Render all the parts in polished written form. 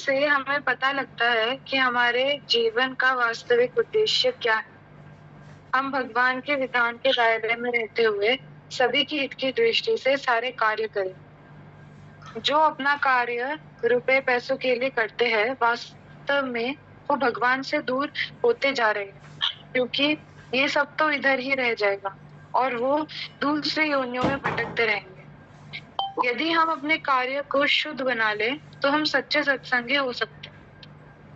से हमें पता लगता है कि हमारे जीवन का वास्तविक उद्देश्य क्या है। हम भगवान के विधान के दायरे में रहते हुए सभी की हित की दृष्टि से सारे कार्य करें। जो अपना कार्य रुपए पैसों के लिए करते हैं, वास्तव में वो भगवान से दूर होते जा रहे हैं, क्योंकि ये सब तो इधर ही रह जाएगा और वो दूसरे योनियों में भटकते रहेंगे। यदि हम अपने कार्य को शुद्ध बना लें, तो हम सच्चे सत्संगी हो सकते हैं।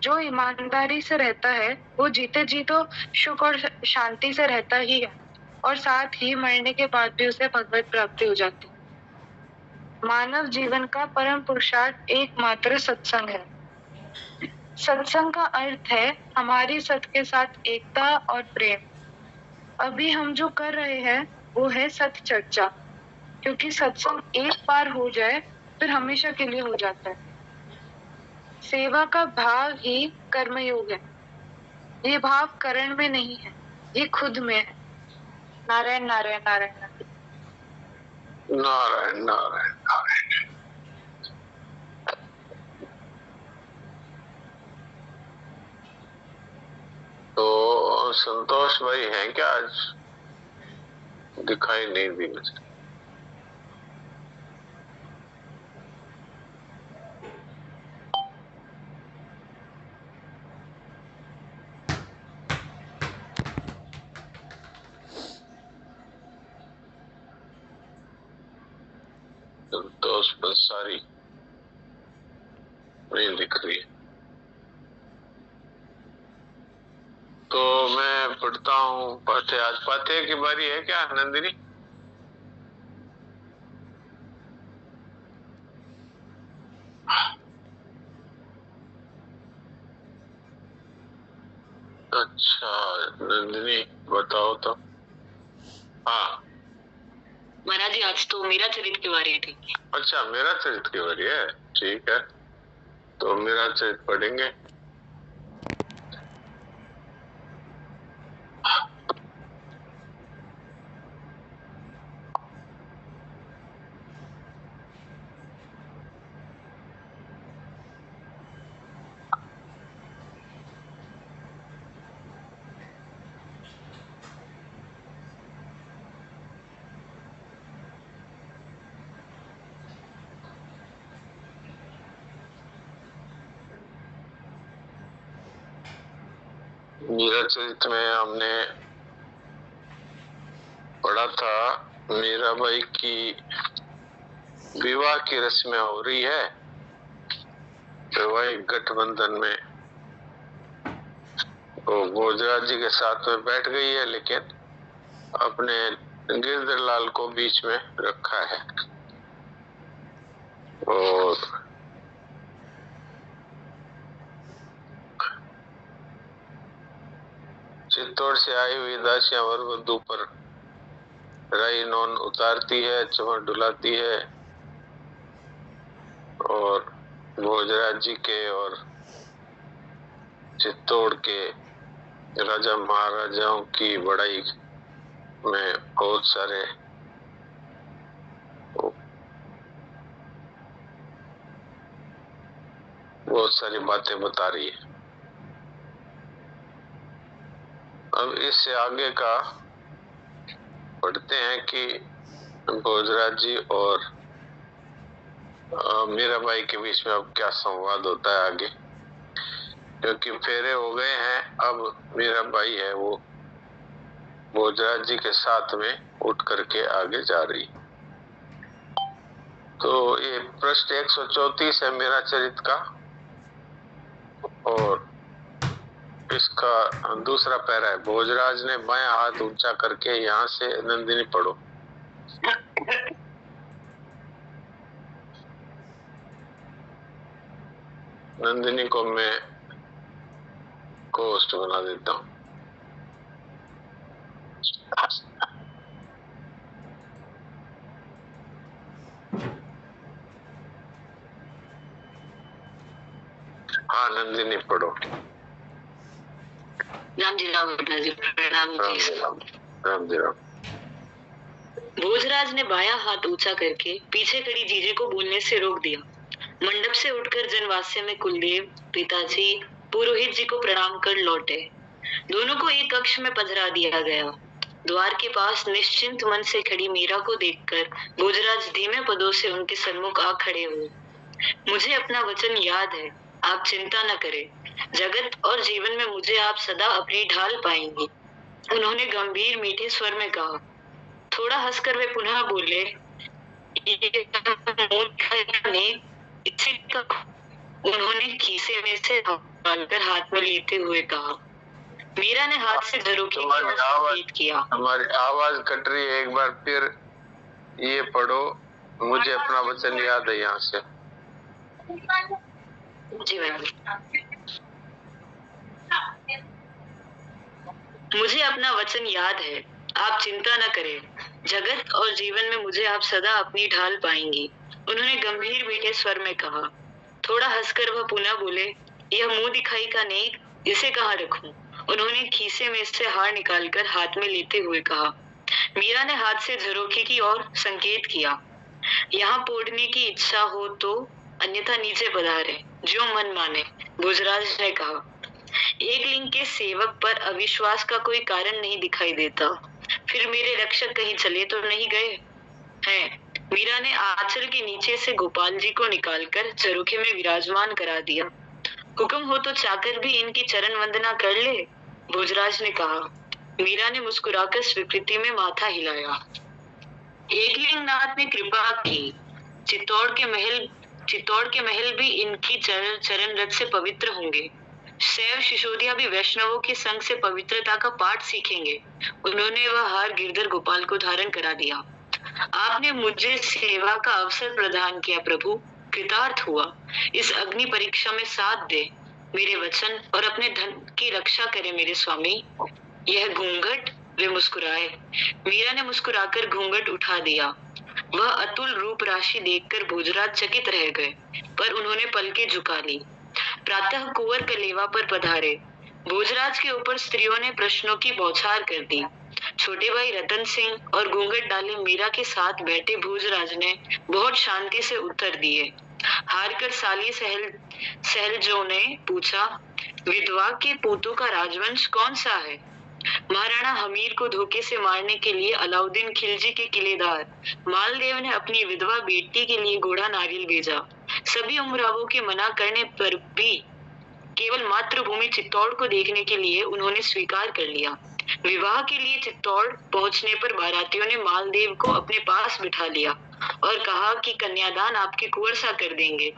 जो ईमानदारी से रहता है, वो जीते जी तो सुख और शांति से रहता ही है, और साथ ही मरने के बाद भी उसे भगवत प्राप्ति हो जाती है। मानव जीवन का परम पुरुषार्थ एकमात्र सत्संग है। सत्संग का अर्थ है हमारी सत के साथ एकता और प्रेम। अभी हम जो कर रहे हैं वो है सत चर्चा, क्योंकि सत्संग एक बार हो जाए फिर हमेशा के लिए हो जाता है। सेवा का भाव ही कर्मयोग है। ये भाव करण में नहीं है, ये खुद में है। नारायण नारायण नारायण नारायण। नारायण नारायण नारायण। तो संतोष भाई हैं क्या? आज दिखाई नहीं दी मुझे। संतोष बंसारी नहीं दिख रही। तो मैं पढ़ता हूँ पाठ्य। आज पाठ्य की बारी है क्या नंदिनी? अच्छा नंदिनी बताओ तो। हाँ महाराज जी, आज तो मेरा चरित्र की बारी थी। अच्छा मेरा चरित्र की बारी है, ठीक है। तो मेरा चरित्र पढ़ेंगे। मेरा चरित्र में हमने पढ़ा था मीराबाई की विवाह की रस्में हो रही है। वैवाहिक गठबंधन में वो भोजराज जी के साथ में बैठ गई है, लेकिन अपने गिरधर लाल को बीच में रखा है। और चित्तौड़ से आई हुई दासियां वर वधू पर राई नौन उतारती है, चमर डुलाती है, और भोजराज जी के और चित्तौड़ के राजा महाराजाओं की बड़ाई में बहुत सारी बातें बता रही है। अब इससे आगे का पढ़ते हैं कि भोजराज जी और मीराबाई के बीच में अब क्या संवाद होता है आगे, क्योंकि फेरे हो गए हैं। अब मीराबाई है वो भोजराज जी के साथ में उठ करके आगे जा रही। तो ये पृष्ठ 134 है मेरा चरित्र का, और इसका दूसरा पैरा है। भोजराज ने बायां हाथ ऊंचा करके, यहाँ से नंदिनी पढ़ो। नंदिनी को मैं होस्ट बना देता हूँ। हाँ नंदिनी पढ़ो। राम जी राम, प्रणाम जी। राम जी राम। भोजराज ने बायां हाथ ऊंचा करके पीछे खड़ी जीजे को बोलने से रोक दिया। मंडप से उठकर जनवास्य में कुलदेव, पिताजी, पुरोहित जी को प्रणाम कर लौटे। दोनों को एक कक्ष में पधरा दिया गया। द्वार के पास निश्चिंत मन से खड़ी मीरा को देखकर भोजराज धीमे पदों से उनके सम्मुख आ खड़े हुए। मुझे अपना वचन याद है, आप चिंता न करें। जगत और जीवन में मुझे आप सदा अपनी ढाल पाएंगी, उन्होंने गंभीर मीठे स्वर में कहा। थोड़ा हंसकर वे पुनः बोले, उन्होंने खीसे में से डालकर हाथ में लेते हुए कहा। मीरा ने हाथ से झरोखे की ओर संकेत किया। हमारी आवाज कट रही है, एक बार फिर ये पढ़ो। मुझे अपना वचन याद है। यहाँ से जी मैम। मुझे अपना वचन याद है, आप चिंता न करें। जगत और जीवन में मुझे आप सदा अपनी ढाल पाएंगी, उन्होंने गंभीर मीठे स्वर में कहा। थोड़ा हंसकर वह पुनः बोले, यह मुंह दिखाई का नेक, इसे कहाँ रखूं? उन्होंने खीसे में से हार निकालकर हाथ में लेते हुए कहा। मीरा ने हाथ से झरोखे की ओर संकेत किया। यहाँ पोड़ने की इच्छा हो तो, अन्यथा नीचे पधारे, जो मन माने, भोजराज ने कहा। एक लिंग के सेवक पर अविश्वास का कोई कारण नहीं दिखाई देता। फिर मेरे रक्षक कहीं चले तो नहीं गए हैं? मीरा ने आंचल के नीचे से गोपाल जी को निकालकर झरोखे में विराजमान करा दिया। हुक्म हो तो चाकर भी इनकी चरण वंदना कर ले, भोजराज ने कहा। मीरा ने मुस्कुराकर स्वीकृति में माथा हिलाया। एकलिंग नाथ ने कृपा की। चित्तौड़ के महल भी इनकी चरण रथ से पवित्र होंगे। शैव शिशोदिया भी वैष्णवों के संग से पवित्रता का पाठ सीखेंगे। उन्होंने वह हार गिरधर गोपाल को धारण करा दिया। आपने मुझे सेवा का अवसर प्रदान किया प्रभु, कृतार्थ हुआ। इस अग्नि परीक्षा में साथ दे, मेरे वचन और अपने धन की रक्षा करे मेरे स्वामी। यह घूंघट, वे मुस्कुराए। मीरा ने मुस्कुराकर घूंघट उठा दिया। वह अतुल रूप राशि देखकर भोजराज चकित रह गए, पर उन्होंने पलकें झुका ली। प्रातः कुंवर कलेवा पर पधारे। भोजराज के ऊपर स्त्रियों ने प्रश्नों की बौछार कर दी। छोटे भाई रतन सिंह और घूंघट डाले मीरा के साथ बैठे भोजराज ने बहुत शांति से उत्तर दिए। हारकर साली सहलजो ने पूछा, विधवा के पूतों का राजवंश कौन सा है? महाराणा हमीर को धोखे से मारने के लिए अलाउद्दीन खिलजी के किलेदार मालदेव ने अपनी विधवा बेटी के लिए घोड़ा नारियल भेजा। सभी उमरावों के मना करने पर भी केवल मातृभूमि चित्तौड़ को देखने के लिए उन्होंने स्वीकार कर लिया। विवाह के लिए चित्तौड़ पहुंचने पर बारातियों ने मालदेव को अपने पास बिठा लिया और कहा कि कन्यादान आपके कुंवर सा कर देंगे।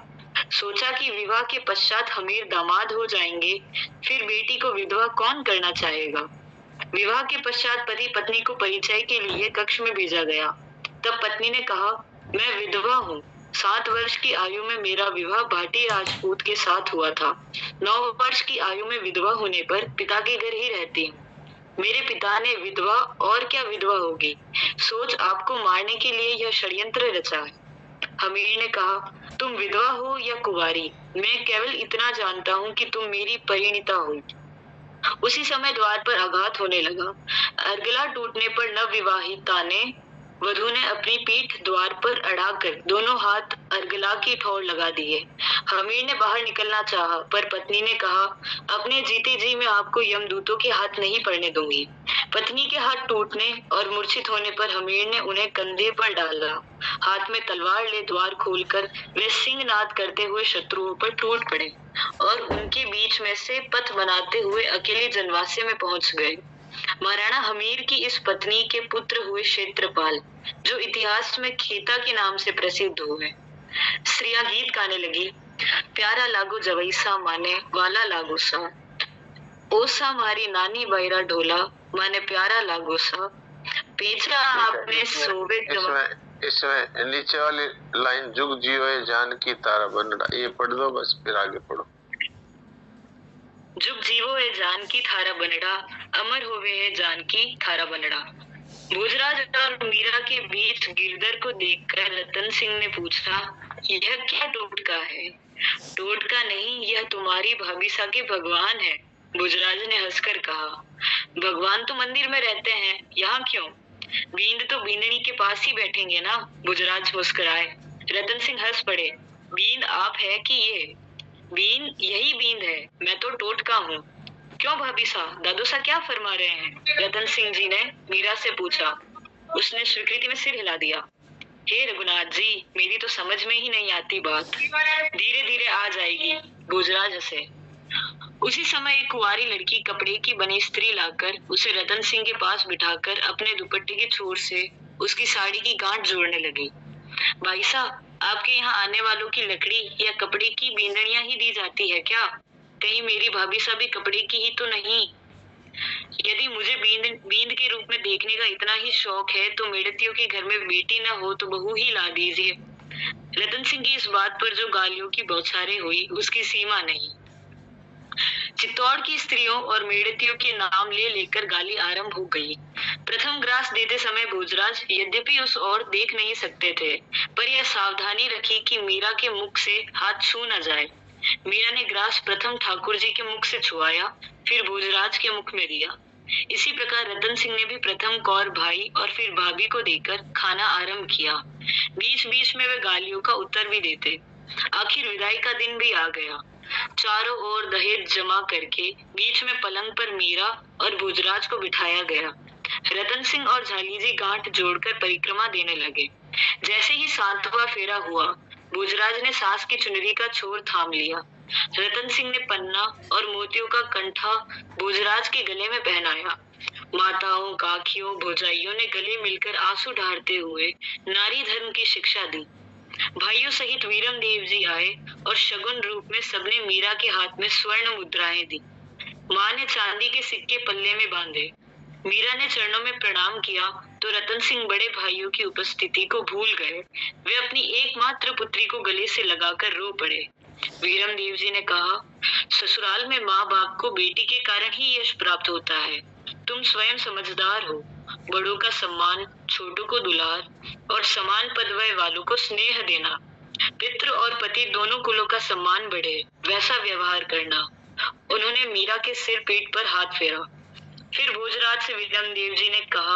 सोचा कि विवाह के पश्चात हमीर दामाद हो जाएंगे, फिर बेटी को विधवा कौन करना चाहेगा। विवाह के पश्चात पति पत्नी को परिचय के लिए कक्ष में भेजा गया। तब पत्नी ने कहा, मैं विधवा हूँ। 7 वर्ष की आयु में मेरा विवाह भाटी राजपूत के साथ हुआ था। 9 वर्ष की आयु में विधवा होने पर पिता के घर ही रहती हूँ। मेरे पिता ने विधवा और क्या विधवा होगी, सोच आपको मारने के लिए यह षड्यंत्र रचा है। हमीर ने कहा, तुम विधवा हो या कुंवारी, मैं केवल इतना जानता हूँ कि तुम मेरी परिणीता हो। उसी समय द्वार पर आघात होने लगा। अर्गला टूटने पर नवविवाहिता ने वधू ने अपनी पीठ द्वार पर अड़ाकर दोनों हाथ अर्गला की ठोर लगा दिए। हमीर ने बाहर निकलना चाहा, पर पत्नी ने कहा, अपने जीते जी मैं आपको यमदूतों के हाथ नहीं पड़ने दूंगी। पत्नी के हाथ टूटने और मूर्छित होने पर हमीर ने उन्हें कंधे पर डाला। हाथ में तलवार ले द्वार खोलकर वे सिंहनाद करते हुए शत्रुओं पर टूट पड़े और उनके बीच में से पथ बनाते हुए अकेले जनवास्य में पहुंच गए। महाराणा हमीर की इस पत्नी के पुत्र हुए क्षेत्रपाल, जो इतिहास में खेता के नाम से प्रसिद्ध हुए। स्त्रियां गीत गाने लगी, प्यारा लागो जवैसा माने वाला लागो सा, ओसा मारी नानी बैरा ढोला माने प्यारा लागो सा, पेचरा आपने सोवे इसमें नीचे वाली लाइन जुग जियो जानकी तारा बनड़ा, ये पढ़ दो बस, फिर आगे पढ़ो। जुग जीवो है जानकी थारा बनड़ा, अमर होवे है जानकी थारा बनड़ा। भोजराज और मीरा के बीच गिरधर को देखकर रतन सिंह ने पूछा, यह क्या टोटका है? टोटका नहीं, यह तुम्हारी भाभीसा के भगवान है, भोजराज ने हंसकर कहा। भगवान तो मंदिर में रहते हैं, यहाँ क्यों? बींद तो बींदनी के पास ही बैठेंगे ना, भोजराज मुस्कुराए। रतन सिंह हंस पड़े। बींद आप है कि ये? बींद यही बींद है, मैं तो टोटका हूँ। क्यों भाभी सा, दादू सा क्या फरमा रहे हैं? रतन सिंह जी ने मीरा से पूछा। उसने स्वीकृति में सिर हिला दिया। हे रघुनाथ जी, मेरी तो समझ में ही नहीं आती बात। धीरे धीरे आ जाएगी, भोजराज हंसे। उसी समय एक कुंवारी लड़की कपड़े की बनी स्त्री लाकर उसे रतन सिंह के पास बिठाकर अपने दुपट्टे की छोर से उसकी साड़ी की गांठ जोड़ने लगी। भाई साहब, आपके यहाँ आने वालों की लकड़ी या कपड़े की बींदड़ियां ही दी जाती है क्या? कहीं मेरी भाभी साहब भी कपड़े की ही तो नहीं? यदि मुझे बींद के रूप में देखने का इतना ही शौक है तो मेड़तियों के घर में बेटी न हो तो बहू ही ला दीजिए। रतन सिंह की इस बात पर जो गालियों की बौछारें हुई उसकी सीमा नहीं। चित्तौड़ की स्त्रियों और मेड़तियों के नाम ले लेकर गाली आरंभ हो गई। प्रथम ग्रास देते समय भोजराज यद्यपि उस ओर देख नहीं सकते थे, पर यह सावधानी रखी कि मीरा के मुख से हाथ छू न जाए। मीरा ने ग्रास प्रथम ठाकुर जी के मुख से छुआया, फिर भोजराज के मुख में दिया। इसी प्रकार रतन सिंह ने भी प्रथम कौर भाई और फिर भाभी को देकर खाना आरंभ किया। बीच बीच में वे गालियों का उत्तर भी देते। आखिर विदाई का दिन भी आ गया। चारों ओर दहेज जमा करके बीच में पलंग पर मीरा और भोजराज को बिठाया गया। रतन सिंह और झाली जी गांठ जोड़कर परिक्रमा देने लगे। जैसे ही 7वां फेरा हुआ, भोजराज ने सास की चुनरी का छोर थाम लिया। रतन सिंह ने पन्ना और मोतियों का कंठा भोजराज के गले में पहनाया। माताओं, काकियों, भौजाइयों ने गले मिलकर आंसू ढारते हुए नारी धर्म की शिक्षा दी। भाइयों सहित वीरम देव जी आए और शगुन रूप में सबने मीरा के हाथ में स्वर्ण मुद्राएं दी। माँ ने चांदी के सिक्के पल्ले में बांधे। मीरा ने चरणों में प्रणाम किया तो रतन सिंह बड़े भाइयों की उपस्थिति को भूल गए। वे अपनी एकमात्र पुत्री को गले से लगाकर रो पड़े। वीरम देव जी ने कहा, ससुराल में माँ बाप को बेटी के कारण ही यश प्राप्त होता है। तुम स्वयं समझदार हो। बड़ों का सम्मान, छोटों को दुलार और समान पदवय वालों को स्नेह देना, पितृ और पति दोनों कुलों का सम्मान बढ़े वैसा व्यवहार करना। उन्होंने मीरा के सिर पीठ पर हाथ फेरा। फिर भोजराज से विक्रम देव जी ने कहा,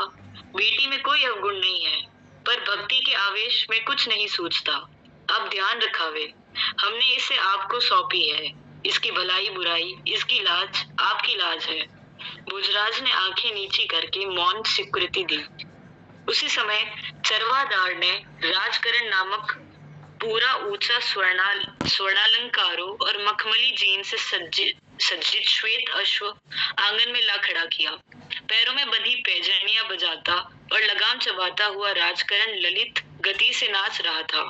बेटी में कोई अवगुण नहीं है, पर भक्ति के आवेश में कुछ नहीं सूझता। आप ध्यान रखावे, हमने इसे आपको सौंपी है। इसकी भलाई बुराई, इसकी लाज आपकी लाज है। भोजराज ने आंखें नीची करके मौन स्वीकृति दी। उसी समय चरवादार ने राजकरण नामक पूरा ऊंचा स्वर्णालंकारों और मखमली जीन से सज्जित श्वेत अश्व आंगन में ला खड़ा किया। पैरों में बंधी पैजनियां बजाता और लगाम चबाता हुआ राजकरण ललित गति से नाच रहा था।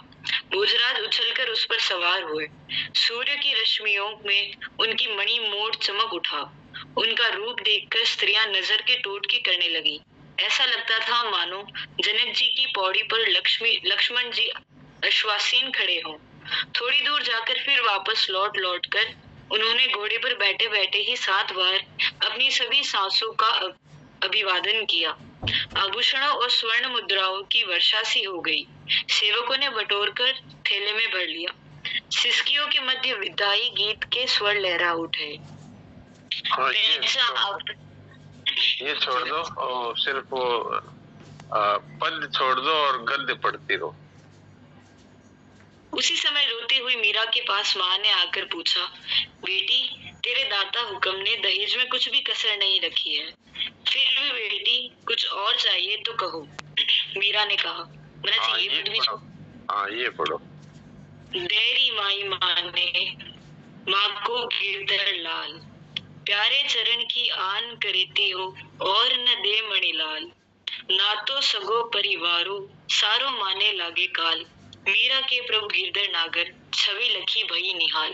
भोजराज उछलकर उस पर सवार हुए। सूर्य की रश्मियों में उनकी मणि मोड़ चमक उठा। उनका रूप देखकर स्त्रियां नजर के टोटकी करने लगी। ऐसा लगता था मानो जनक जी की पौड़ी पर लक्ष्मण जी अश्वासीन खड़े हों। थोड़ी दूर जाकर फिर वापस लौट कर उन्होंने घोड़े पर बैठे बैठे ही 7 बार अपनी सभी सांसों का अभिवादन किया। आभूषणों और स्वर्ण मुद्राओं की वर्षा सी हो गई। सेवकों ने बटोर कर थैले में भर लिया। सिसकियों के मध्य विदाई गीत के स्वर लहरा उठे। ये छोड़ दो और सिर्फ पद छोड़ दो और गद्य पढ़ती रहो। उसी समय रोती हुई मीरा के पास माँ ने आकर पूछा, बेटी, तेरे दाता हुक्म ने दहेज में कुछ भी कसर नहीं रखी है। फिर भी बेटी, कुछ और चाहिए तो कहो। मीरा ने कहा, ये पढ़ो। देरी माई माने माँ को गिरधर लाल, प्यारे चरण की आन करेती हो और न दे मणिलाल, ना तो सगो परिवारो सारो माने लागे काल। मीरा के प्रभु गिरधर नागर, छवि लखी भई निहाल।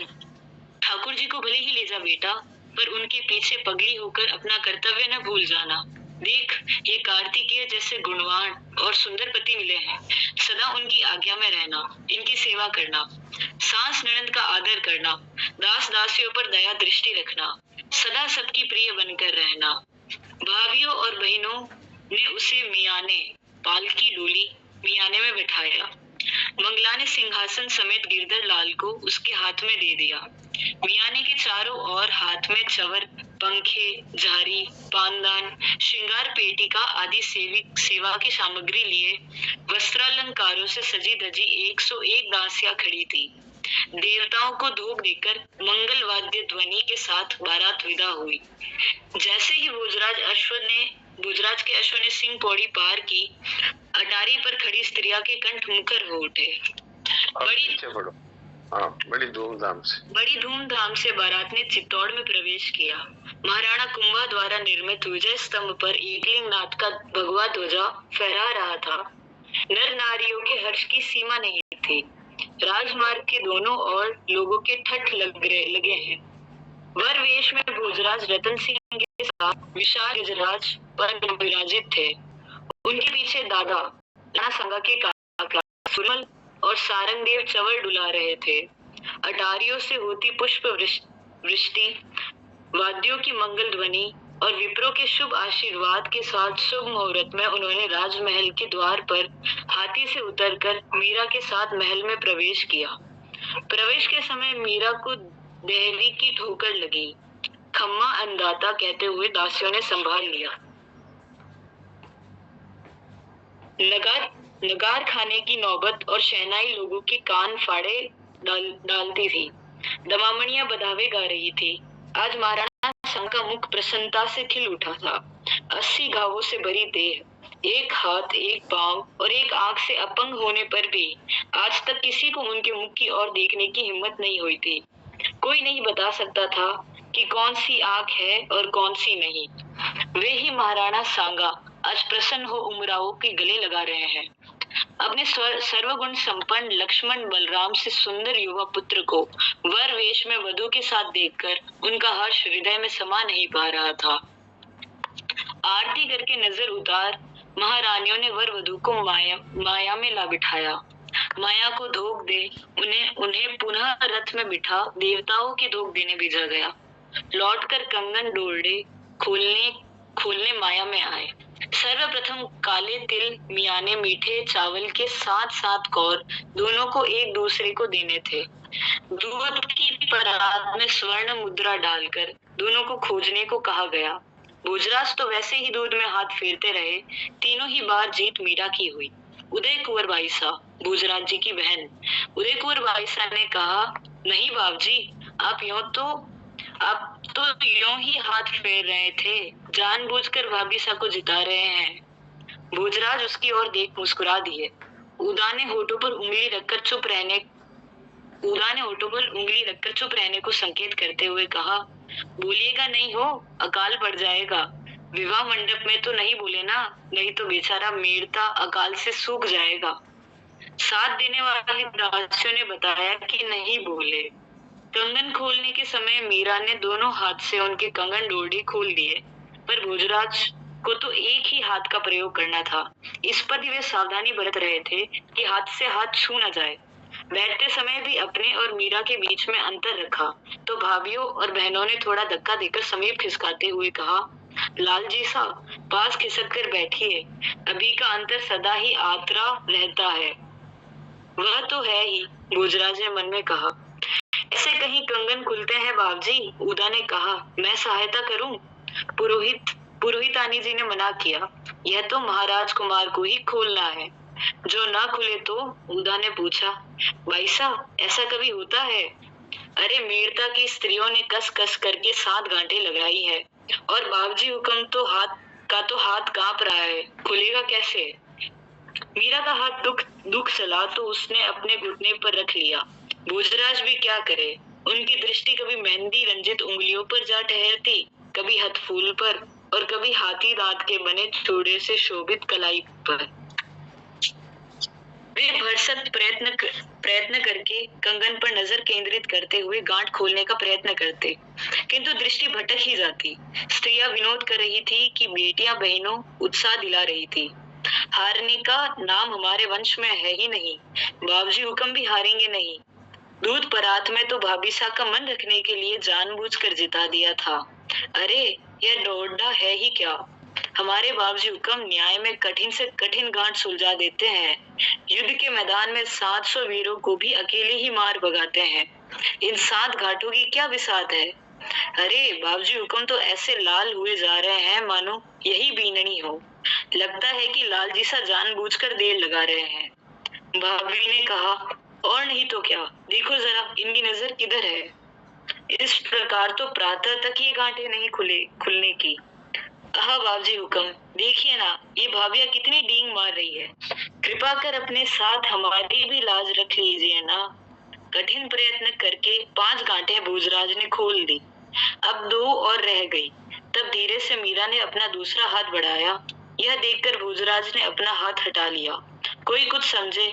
ठाकुर जी को भले ही ले जा बेटा, पर उनके पीछे पगड़ी होकर अपना कर्तव्य न भूल जाना। देख, ये कार्तिकेय जैसे गुणवान और सुंदर पति मिले हैं। सदा उनकी आज्ञा में रहना, इनकी सेवा करना, सास ननद का आदर करना, दास दासियों पर दया दृष्टि रखना, सदा सबकी प्रिय बनकर रहना। भाभियों और बहनों ने उसे मियाने, पालकी डोली मियाने में बिठाया। मंगला ने सिंहासन समेत गिरधर लाल को उसके हाथ में दे दिया। मियाने के चारों ओर हाथ में चवर, पंखे, झारी, पानदान, श्रृंगार पेटिका आदि सेवा की सामग्री लिए वस्त्रालंकारों से सजी धजी 101 दासियां खड़ी थी। देवताओं को धूप देकर मंगल वाद्य ध्वनि के साथ बारात विदा हुई। जैसे ही भोजराज के अश्व ने सिंह पौड़ी पार की, अटारी पर खड़ी स्त्रिया के कंठ मुखर हो उठे। बड़ी धूमधाम से बारात ने चित्तौड़ में प्रवेश किया। महाराणा कुंभा द्वारा निर्मित विजय स्तंभ पर एकलिंग नाथ का भगवा ध्वजा फहरा रहा था। नर नारियों के हर्ष की सीमा नहीं थी। राजमार्ग के दोनों ओर लोगों के ठठ लगे हैं। वर वेश में भोजराज रतन सिंह के साथ विशाल गजराज पर विराजित थे। उनके पीछे दादा राणा संगा के काका सुरमल और सारंगदेव चवल डुला रहे थे। अटारियों से होती पुष्प वृष्टि, वाद्यों की मंगल ध्वनि और विप्रों के शुभ आशीर्वाद के साथ शुभ मुहूर्त में उन्होंने राजमहल के द्वार पर हाथी से उतरकर मीरा के साथ महल में प्रवेश किया। प्रवेश के समय मीरा को देहली की ठोकर लगी। खम्मा अन्नदाता कहते हुए दासियों ने संभाल लिया। नगार खाने की नौबत और शहनाई लोगों के कान फाड़े डालती थी। दमामणियां बधावे गा रही थी। आज महाराणा संग का मुख प्रसन्नता से खिल उठा था। 80 घावों से भरी देह, एक हाथ, एक पांव और एक आंख से अपंग होने पर भी आज तक किसी को उनके मुख की ओर देखने की हिम्मत नहीं हुई थी। कोई नहीं बता सकता था कि कौन सी आंख है और कौन सी नहीं। वे ही महाराणा सांगा आज प्रसन्न हो उमरावों के गले लगा रहे हैं। अपने सर्वगुण संपन्न लक्ष्मण बलराम से सुंदर युवा पुत्र को वर वेश में वधु के साथ देखकर उनका हर्ष हृदय में समा नहीं पा रहा था। आरती करके नजर उतार महारानियों ने वर वधु को माया में ला बिठाया। माया को धोख दे उन्हें पुनः रथ में बिठा देवताओं की धोख देने भेजा गया। लौटकर कंगन डोरडे खोलने माया में आए। सर्वप्रथम काले तिल मियाने मीठे चावल के 7-7 कौर दोनों को एक दूसरे को देने थे। दूध की परात में स्वर्ण मुद्रा डालकर दोनों को खोजने को कहा गया। भोजराज तो वैसे ही दूध में हाथ फेरते रहे। तीनों ही बार जीत मीरा की हुई। उदय कुंवर बाईसा, भोजराज जी की बहन उदय कुंवर बाईसा ने कहा, नहीं बाबूजी, आप तो यूं ही हाथ फेर रहे थे, जानबूझकर भाभीसा को जिता रहे हैं। भोजराज उसकी ओर देख मुस्कुरा दिए। उदाने होठों पर उंगली रखकर चुप रहने को संकेत करते हुए कहा, बोलिएगा नहीं हो, अकाल पड़ जाएगा। विवाह मंडप में तो नहीं बोले ना, नहीं तो बेचारा मेड़ता अकाल से सूख जाएगा। साथ देने वाली दासियों ने बताया कि नहीं बोले। कंगन खोलने के समय मीरा ने दोनों हाथ से उनके कंगन डोरडी खोल दिए, पर भोजराज को तो एक ही हाथ का प्रयोग करना था। इस पर भी वे सावधानी बरत रहे थे कि हाथ से हाथ छू न जाए। बैठते समय भी अपने और मीरा के बीच में अंतर रखा तो भाभियों और बहनों ने थोड़ा धक्का देकर समीप खिसकाते हुए कहा, लाल जी सा पास खिसक कर बैठिए, अभी का अंतर सदा ही आतरा रहता है। वह तो है ही, भोजराज ने मन में कहा। ऐसे कहीं कंगन खुलते हैं बाबूजी, उदा ने कहा, मैं सहायता करूं? पुरोहितानी जी ने मना किया, यह तो महाराज कुमार को ही खोलना है। जो ना खुले तो? उदा ने पूछा। बाईसा, ऐसा कभी होता है? अरे मेड़ता की स्त्रियों ने कस कस करके 7 गांठें लगाई है और बाबूजी हुक्म तो हाथ कांप रहा है, खुलेगा कैसे? मीरा का हाथ दुख चला तो उसने अपने घुटने पर रख लिया। भोजराज भी क्या करे, उनकी दृष्टि कभी मेहंदी रंजित उंगलियों पर जा ठहरती, कभी हथफूल पर और कभी हाथी दांत के बने चूड़े से शोभित कलाई पर। वे भरसक प्रयत्न करके कंगन पर नजर केंद्रित करते हुए गांठ खोलने का प्रयत्न करते, किंतु दृष्टि भटक ही जाती। स्त्रियां विनोद कर रही थी कि बेटियां बहनों उत्साह दिला रही थी। हारने का नाम हमारे वंश में है ही नहीं, बाबूजी हुक्म भी हारेंगे नहीं। दूध परात में तो भाभीसा का मन रखने के लिए जानबूझकर जिता दिया था। अरे यह डोडा है ही क्या, हमारे बाबूजी हुक्म न्याय में कठिन से कठिन गांठ सुलझा देते हैं। युद्ध के मैदान में 700 वीरों को भी अकेले ही मार भगाते हैं। इन 7 घाटों की क्या विसात है? अरे बाबूजी हुक्म तो ऐसे लाल हुए जा रहे हैं मानो यही बीननी हो। लगता है कि लाल जी सा जानबूझकर देर लगा रहे हैं। भाभी ने कहा, और नहीं तो क्या, देखो जरा इनकी नजर किधर है। इस प्रकार तो प्रातः तक ये गांठें नहीं खुलने की। आहा बाबजी हुक्म, देखिए ना, ये भाभिया कितनी डींग मार रही है। कृपा कर अपने साथ हमारी भी लाज रख लीजिए ना। कठिन प्रयत्न करके 5 गांठें भोजराज ने खोल दी। अब 2 और रह गई। तब धीरे से मीरा ने अपना दूसरा हाथ बढ़ाया। यह देखकर भोजराज ने अपना हाथ हटा लिया। कोई कुछ समझे।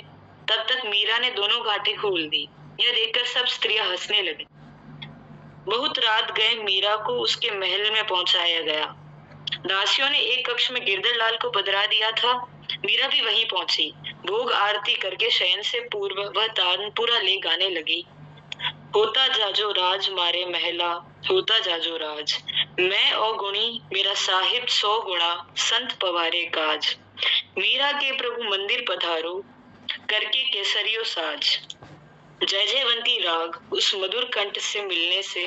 तब तक मीरा ने दोनों गांठें खोल दी। यह देखकर सब स्त्रियां हंसने लगी। बहुत रात गए मीरा को उसके महल में पहुंचाया गया। दासियों ने एक कक्ष में गिरधर लाल को पधरा दिया था। मीरा भी वहीं पहुंची। भोग आरती करके शयन से पूर्व वह तानपुरा ले गाने लगी। होता जाजो राज मारे महला, होता जाजो राज, मैं अवगुणी मेरा साहिब 100 गुणा, संत पवारे काज, मीरा के प्रभु मंदिर पधारो, करके केसरियो साज। जय जयवंती राग उस मधुर कंठ से मिलने से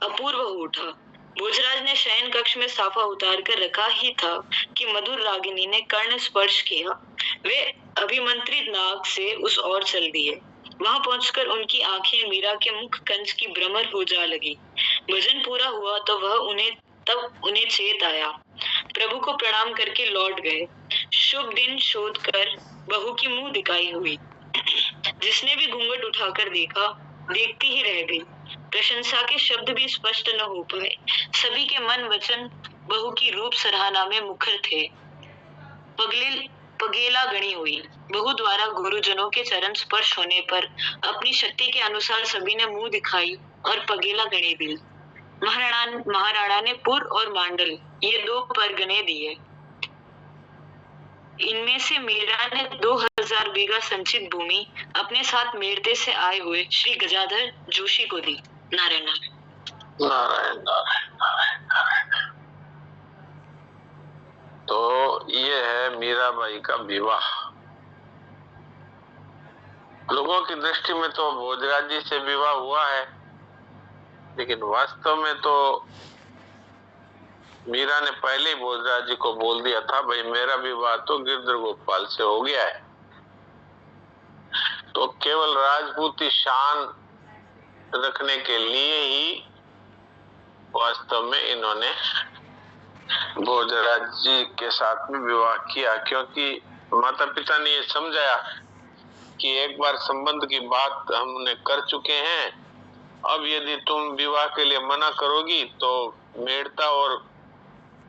अपूर्व हो उठा। भोजराज ने शयन कक्ष में साफा उतार कर रखा ही था कि मधुर रागिनी ने कर्ण स्पर्श किया। वे अभिमंत्रित नाग से उस ओर चल दिए। वहां पहुंचकर उनकी आंखें मीरा के मुख कंच की भ्रमर हो जा लगी। भजन पूरा हुआ तो उन्हें चेत आया। प्रभु को प्रणाम करके लौट गए। शुभ दिन शोध कर बहू की मुंह दिखाई हुई। जिसने भी घूंघट उठाकर देखा, देखती ही रह गई। प्रशंसा के शब्द भी स्पष्ट न हो पाए। सभी के मन वचन बहू की रूप सराहना में मुखर थे। पगेला गणी हुई। बहू द्वारा गुरुजनों के चरण स्पर्श होने पर अपनी शक्ति के अनुसार सभी ने मुंह दिखाई और पगेला गणी दी। महाराणा ने पुर और मांडल ये 2 परगने दिए। इनमें से मीरा ने 2000 बीघा संचित भूमि अपने साथ मेरते से आए हुए श्री गजाधर जोशी को दी। नारायण नारायण नारायण नारायण नारायण नारायण। तो ये है मीराबाई का विवाह। लोगों की दृष्टि में तो भोजराज जी से विवाह हुआ है, लेकिन वास्तव में तो मीरा ने पहले ही भोजराज जी को बोल दिया था, भाई मेरा विवाह तो गिरधर गोपाल से हो गया है। तो केवल राजपूती शान रखने के लिए ही वास्तव में इन्होंने भोजराज जी के साथ में विवाह किया, क्योंकि माता पिता ने ये समझाया कि एक बार संबंध की बात हमने कर चुके हैं, अब यदि तुम विवाह के लिए मना करोगी तो मेड़ता और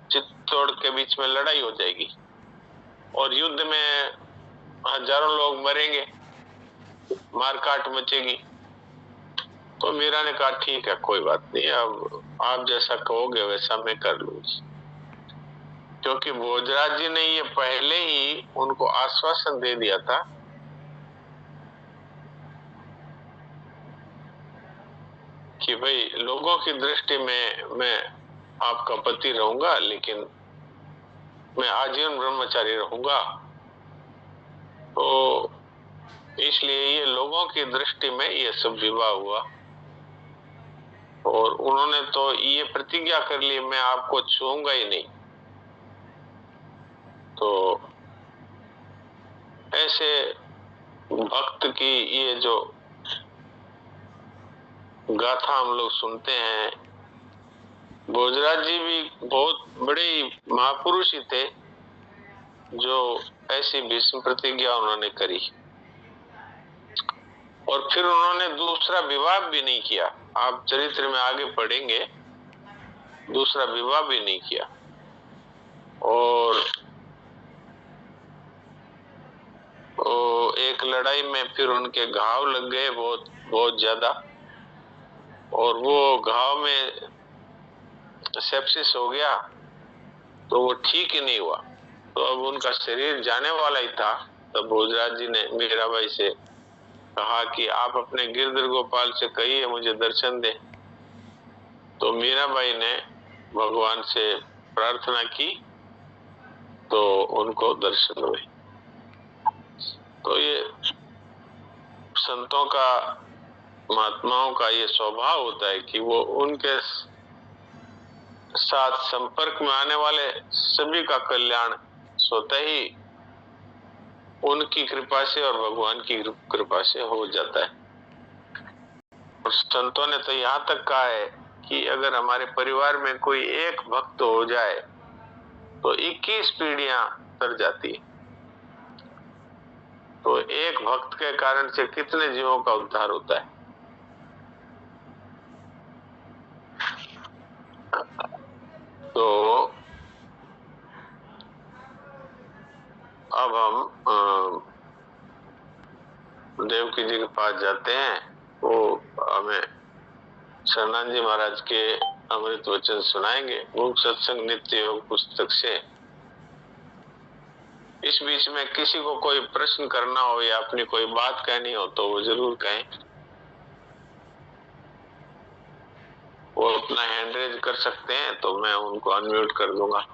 चित्तौड़ के बीच में लड़ाई हो जाएगी और युद्ध में हजारों लोग मरेंगे, मारकाट मचेगी। तो मीरा ने कहा ठीक है, कोई बात नहीं, अब आप जैसा कहोगे वैसा मैं कर लूंगी। क्योंकि भोजराज जी ने ये पहले ही उनको आश्वासन दे दिया था कि भाई लोगों की दृष्टि में मैं आपका पति रहूंगा, लेकिन मैं आजीवन ब्रह्मचारी रहूंगा। तो इसलिए ये लोगों की दृष्टि में ये सब विवाह हुआ और उन्होंने तो ये प्रतिज्ञा कर ली, मैं आपको छूऊंगा ही नहीं। तो ऐसे भक्त की ये जो गाथा हम लोग सुनते हैं, भोजराज जी भी बहुत बड़े महापुरुष ही थे जो ऐसी भीष्म प्रतिज्ञा उन्होंने करी और फिर उन्होंने दूसरा विवाह भी नहीं किया। आप चरित्र में आगे पढ़ेंगे, दूसरा विवाह भी नहीं किया। और एक लड़ाई में फिर उनके घाव लग गए बहुत ज्यादा, और वो घाव में सेप्सिस हो गया, तो वो ठीक ही नहीं हुआ। तो अब उनका शरीर जाने वाला ही था। तब भोजराज जी ने मीराबाई से कहा कि आप अपने गिरधर गोपाल से कहिए मुझे दर्शन दे। तो मीराबाई ने भगवान से प्रार्थना की तो उनको दर्शन हुए। तो ये संतों का, महात्माओं का ये स्वभाव होता है कि वो उनके साथ संपर्क में आने वाले सभी का कल्याण स्वतः ही उनकी कृपा से और भगवान की कृपा से हो जाता है। और संतों ने तो यहाँ तक कहा है कि अगर हमारे परिवार में कोई एक भक्त हो जाए तो 21 पीढ़ियां तर जाती है। तो एक भक्त के कारण से कितने जीवों का उद्धार होता है। तो अब हम देवकी जी के पास जाते हैं। वो हमें शरणानंद जी महाराज के अमृत वचन सुनाएंगे मूक सत्संग नित्य योग पुस्तक से। इस बीच में किसी को कोई प्रश्न करना हो या अपनी कोई बात कहनी हो तो वो जरूर कहें। वो अपना हैंड रेज कर सकते हैं तो मैं उनको अनम्यूट कर दूंगा।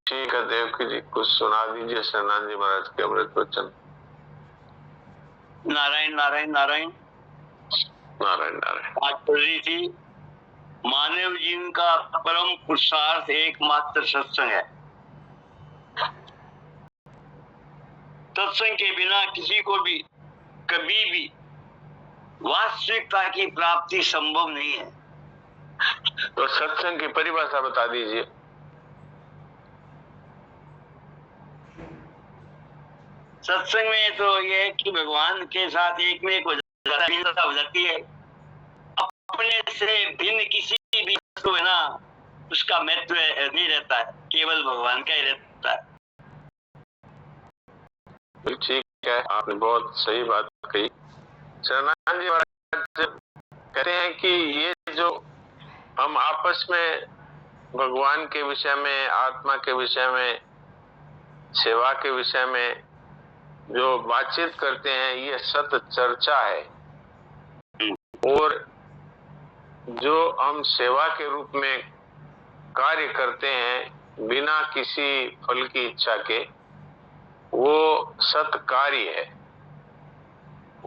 ठीक है देवकी जी, कुछ सुना दीजिए शरणानंद जी महाराज के अमृत वचन। नारायण नारायण नारायण नारायण नारायण। बात कर रही थी मानव जीवन का परम पुरुषार्थ एकमात्र सत्संग है। सत्संग के बिना किसी को भी कभी भी वास्तविकता की प्राप्ति संभव नहीं है। तो सत्संग की परिभाषा बता दीजिए। सत्संग में तो यह है कि भगवान के साथ एक में एक हो जाती है। अपने से भिन्न किसी भी वस्तु है ना, उसका महत्व नहीं रहता है, केवल भगवान का ही रहता है। ठीक है, आपने बहुत सही बात कही। शरणानंद जी महाराज कहते हैं कि ये जो हम आपस में भगवान के विषय में, आत्मा के विषय में, सेवा के विषय में जो बातचीत करते हैं ये सत चर्चा है। और जो हम सेवा के रूप में कार्य करते हैं बिना किसी फल की इच्छा के, वो सत कार्य है।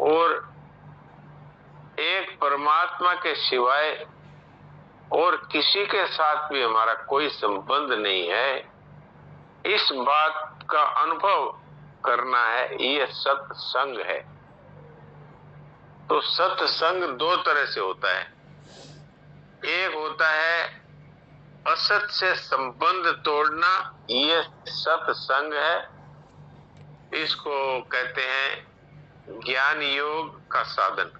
और एक परमात्मा के सिवाय और किसी के साथ भी हमारा कोई संबंध नहीं है, इस बात का अनुभव करना है, ये सत्संग है। तो सत्संग दो तरह से होता है। एक होता है असत से संबंध तोड़ना, ये सत्संग है। इसको कहते हैं ज्ञान योग का साधन।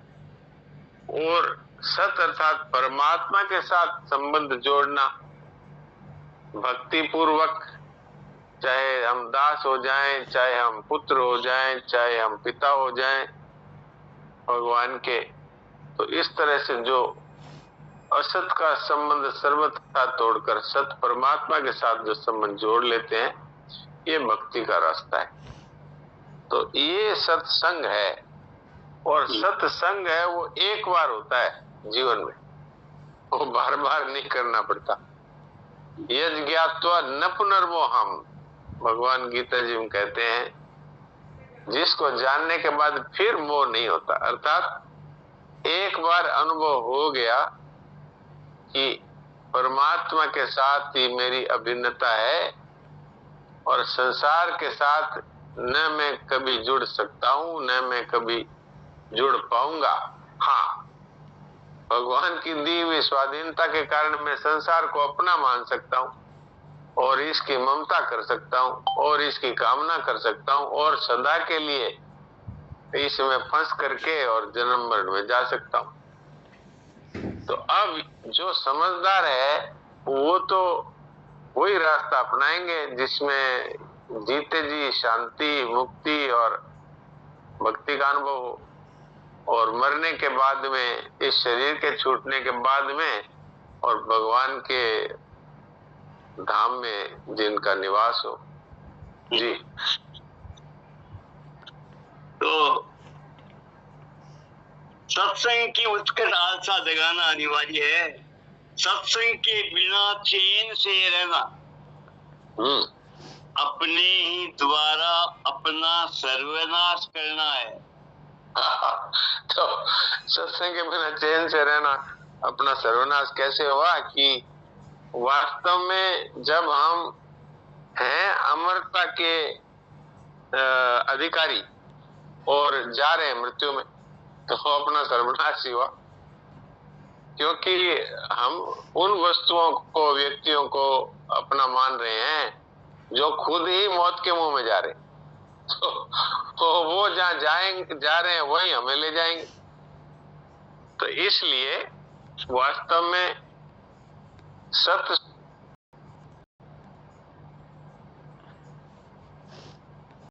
और सत अर्थात परमात्मा के साथ संबंध जोड़ना भक्ति पूर्वक, चाहे हम दास हो जाएं, चाहे हम पुत्र हो जाएं, चाहे हम पिता हो जाएं भगवान के। तो इस तरह से जो असत का संबंध सर्वथा तोड़कर सत परमात्मा के साथ जो संबंध जोड़ लेते हैं, ये भक्ति का रास्ता है। तो ये सत्संग है। और सत्संग है वो एक बार होता है जीवन में, वो बार बार नहीं करना पड़ता। यज्ञ ज्ञात्वा न पुनर्मोहम, भगवान गीता जी में कहते हैं, जिसको जानने के बाद फिर मोह नहीं होता। अर्थात एक बार अनुभव हो गया कि परमात्मा के साथ ही मेरी अभिन्नता है और संसार के साथ न मैं कभी जुड़ सकता हूं, न मैं कभी जुड़ पाऊंगा। हाँ, भगवान की दी हुई स्वाधीनता के कारण मैं संसार को अपना मान सकता हूं और इसकी ममता कर सकता हूं और इसकी कामना कर सकता हूं और सदा के लिए इसमें फंस करके और जन्म मरण में जा सकता हूं। तो अब जो समझदार है वो तो वही रास्ता अपनाएंगे जिसमें जीते जी शांति, मुक्ति और भक्ति का अनुभव हो। और मरने के बाद में, इस शरीर के छूटने के बाद में, और भगवान के धाम में जिनका निवास हो। जी। तो सत्संग की उत्कट आशा जगाना अनिवार्य है। सत्संग के बिना चैन से रहना अपने ही द्वारा अपना सर्वनाश करना है। तो सत्संग के बिना चैन से रहना अपना सर्वनाश कैसे हुआ कि वास्तव में जब हम हैं अमरता के अधिकारी और जा रहे हैं मृत्यु में, तो अपना सर्वनाश ही हुआ, क्योंकि हम उन वस्तुओं को, व्यक्तियों को अपना मान रहे हैं जो खुद ही मौत के मुंह में जा रहे हैं। तो वो जहाँ जा रहे हैं वही हमें ले जाएंगे। तो इसलिए वास्तव में सत्य